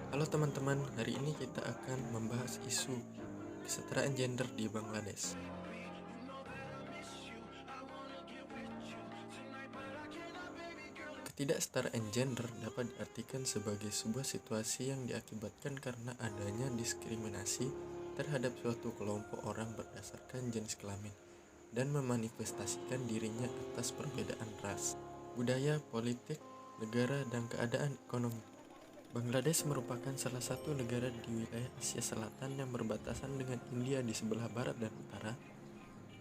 Halo teman-teman, hari ini kita akan membahas isu kesetaraan gender di Bangladesh. Ketidaksetaraan gender dapat diartikan sebagai sebuah situasi yang diakibatkan karena adanya diskriminasi terhadap suatu kelompok orang berdasarkan jenis kelamin dan memanifestasikan dirinya atas perbedaan ras, budaya, politik, negara, dan keadaan ekonomi. Bangladesh merupakan salah satu negara di wilayah Asia Selatan yang berbatasan dengan India di sebelah barat dan utara,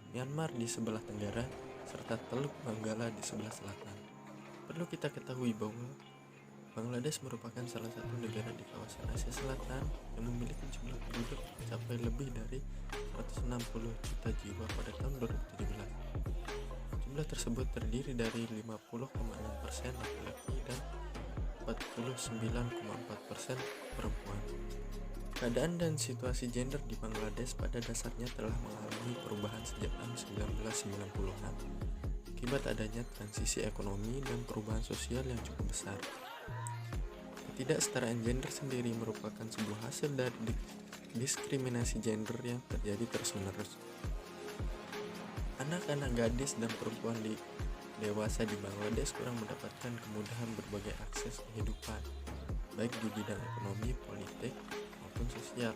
Myanmar di sebelah tenggara, serta Teluk Benggala di sebelah selatan. Perlu kita ketahui bahwa Bangladesh merupakan salah satu negara di kawasan Asia Selatan yang memiliki jumlah penduduk mencapai lebih dari 160 juta jiwa pada tahun 2017. Jumlah tersebut terdiri dari 50,6% laki-laki dan 49,4% perempuan. Keadaan dan situasi gender di Bangladesh pada dasarnya telah mengalami perubahan sejak tahun 1990-an akibat adanya transisi ekonomi dan perubahan sosial yang cukup besar. Ketidaksetaraan gender sendiri merupakan sebuah hasil dari diskriminasi gender yang terjadi terus-menerus. Anak-anak gadis dan perempuan dewasa di Bangladesh kurang mendapatkan kemudahan berbagai akses kehidupan, baik di bidang ekonomi, politik, maupun sosial.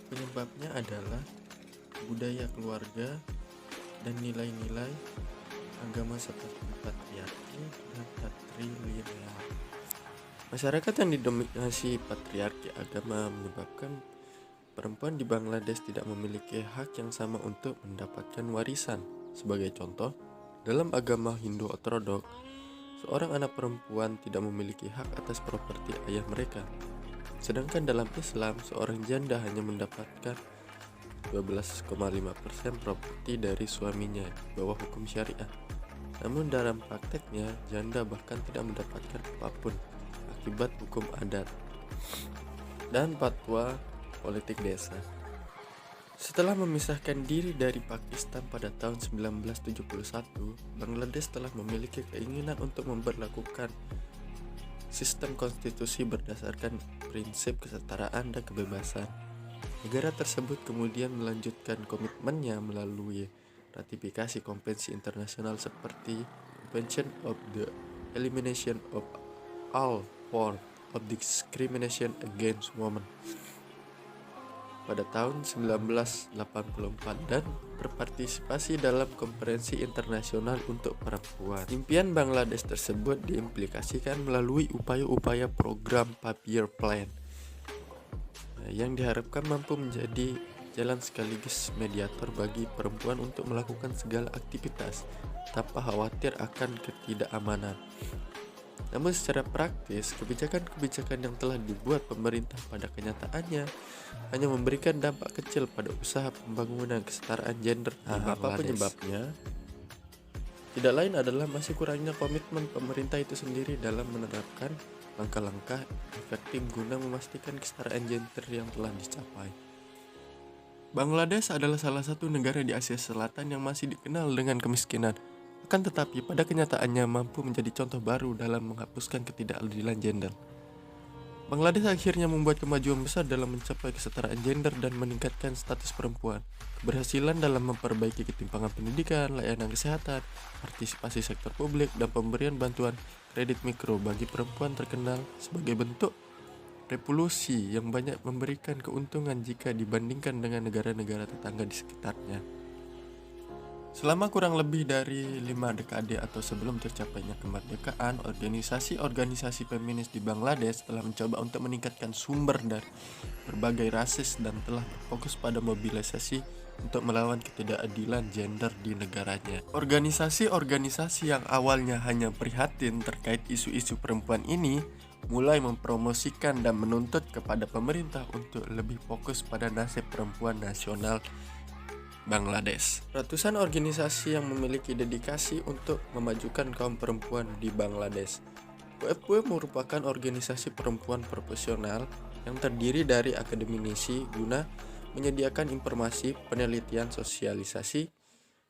Penyebabnya adalah budaya keluarga dan nilai-nilai agama seperti patriarki dan patrilineal. Masyarakat yang didominasi patriarki agama menyebabkan perempuan di Bangladesh tidak memiliki hak yang sama untuk mendapatkan warisan. Sebagai contoh, dalam agama Hindu Ortodok, seorang anak perempuan tidak memiliki hak atas properti ayah mereka. Sedangkan dalam Islam, seorang janda hanya mendapatkan 12,5% properti dari suaminya di bawah hukum syariah. Namun dalam prakteknya, janda bahkan tidak mendapatkan apapun akibat hukum adat dan fatwa politik desa. Setelah memisahkan diri dari Pakistan pada tahun 1971, Bangladesh telah memiliki keinginan untuk memberlakukan sistem konstitusi berdasarkan prinsip kesetaraan dan kebebasan. Negara tersebut kemudian melanjutkan komitmennya melalui ratifikasi konvensi internasional seperti Convention of the Elimination of All Forms of Discrimination Against Women pada tahun 1984 dan berpartisipasi dalam konferensi internasional untuk perempuan. Impian Bangladesh tersebut diimplikasikan melalui upaya-upaya program Papier Plan yang diharapkan mampu menjadi jalan sekaligus mediator bagi perempuan untuk melakukan segala aktivitas tanpa khawatir akan ketidakamanan. Namun secara praktis, kebijakan-kebijakan yang telah dibuat pemerintah pada kenyataannya hanya memberikan dampak kecil pada usaha pembangunan kesetaraan gender di Bangladesh. Apa penyebabnya? Tidak lain adalah masih kurangnya komitmen pemerintah itu sendiri dalam menerapkan langkah-langkah efektif guna memastikan kesetaraan gender yang telah dicapai. Bangladesh adalah salah satu negara di Asia Selatan yang masih dikenal dengan kemiskinan. Akan tetapi pada kenyataannya mampu menjadi contoh baru dalam menghapuskan ketidakadilan gender. Bangladesh akhirnya membuat kemajuan besar dalam mencapai kesetaraan gender dan meningkatkan status perempuan. Keberhasilan dalam memperbaiki ketimpangan pendidikan, layanan kesehatan, partisipasi sektor publik, dan pemberian bantuan kredit mikro bagi perempuan terkenal sebagai bentuk revolusi yang banyak memberikan keuntungan jika dibandingkan dengan negara-negara tetangga di sekitarnya. Selama kurang lebih dari 5 dekade atau sebelum tercapainya kemerdekaan, organisasi-organisasi feminis di Bangladesh telah mencoba untuk meningkatkan sumber dari berbagai rasis dan telah berfokus pada mobilisasi untuk melawan ketidakadilan gender di negaranya. Organisasi-organisasi yang awalnya hanya prihatin terkait isu-isu perempuan ini mulai mempromosikan dan menuntut kepada pemerintah untuk lebih fokus pada nasib perempuan nasional Bangladesh. Ratusan organisasi yang memiliki dedikasi untuk memajukan kaum perempuan di Bangladesh. WFP merupakan organisasi perempuan profesional yang terdiri dari akademisi guna menyediakan informasi, penelitian, sosialisasi,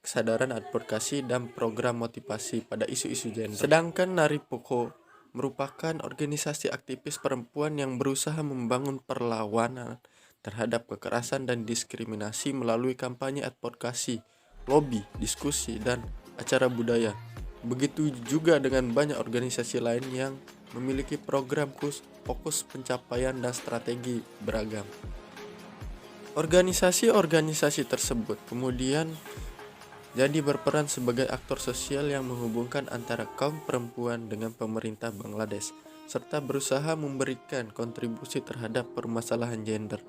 kesadaran advokasi, dan program motivasi pada isu-isu gender. Sedangkan Naripoko merupakan organisasi aktivis perempuan yang berusaha membangun perlawanan terhadap kekerasan dan diskriminasi melalui kampanye advokasi, lobby, diskusi, dan acara budaya. Begitu juga dengan banyak organisasi lain yang memiliki program fokus pencapaian dan strategi beragam. Organisasi-organisasi tersebut kemudian jadi berperan sebagai aktor sosial yang menghubungkan antara kaum perempuan dengan pemerintah Bangladesh, serta berusaha memberikan kontribusi terhadap permasalahan gender.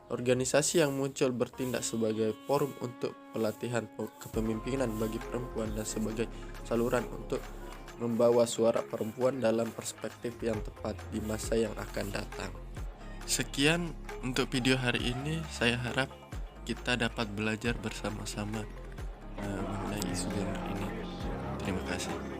Organisasi yang muncul bertindak sebagai forum untuk pelatihan kepemimpinan bagi perempuan dan sebagai saluran untuk membawa suara perempuan dalam perspektif yang tepat di masa yang akan datang. Sekian untuk video hari ini. Saya harap kita dapat belajar bersama-sama mengenai isu gender ini. Terima kasih.